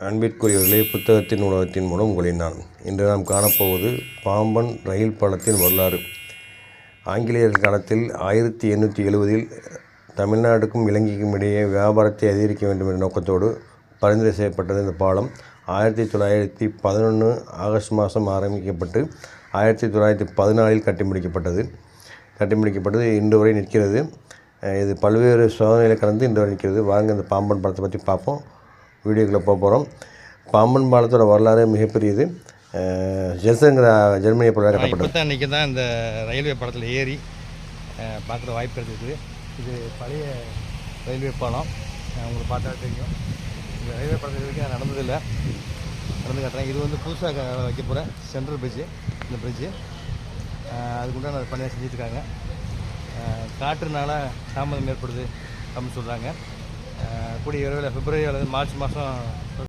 அன்பிற்குரியவர்களே, புத்தகத்தின் உலகத்தின் மூலம் உங்களை நான் இன்று நாம் காணப்போவது பாம்பன் ரயில் பாலத்தின் வரலாறு. ஆங்கிலேயர் காலத்தில் 1870இல் தமிழ்நாட்டுக்கும் இலங்கைக்கும் இடையே வியாபாரத்தை அதிகரிக்க வேண்டும் என்ற நோக்கத்தோடு பரிந்துரை செய்யப்பட்டது. இந்த பாலம் 1911 ஆகஸ்ட் மாதம் ஆரம்பிக்கப்பட்டு 1914இல் கட்டி முடிக்கப்பட்டது. இன்று வரை நிற்கிறது. இது பல்வேறு சோதனைகளை கடந்து இன்று வரை நிற்கிறது. வாங்க இந்த பாம்பன் பாலத்தை பற்றி பார்ப்போம். வீடியோக்குள்ளே போகிறோம். பாம்பன் பாலத்தோட வரலாறு மிகப்பெரியது. ஜெர்சன்கிற ஜெர்மனியை போல கட்டப்பட்டது. அன்றைக்கி தான் இந்த ரயில்வே பாலத்தில் ஏறி பார்க்குற வாய்ப்பு கிடைச்சிருக்குது. இது பழைய ரயில்வே பாலம். உங்களுக்கு பார்த்தா தெரியும். இந்த ரயில்வே பாலத்தில் வரைக்கும் நடந்து காட்டுறேன். இது வந்து புதுசாக வைக்க போகிற சென்ட்ரல் பிரிட்ஜு. இந்த பிரிட்ஜு அதுக்குண்டான பணியாக செஞ்சுட்ருக்காங்க. காற்றுனால தாமதம் ஏற்படுது அப்படின்னு சொல்கிறாங்க. கூடிய விரைவில் பிப்ரவரி அல்லது மார்ச் மாதம்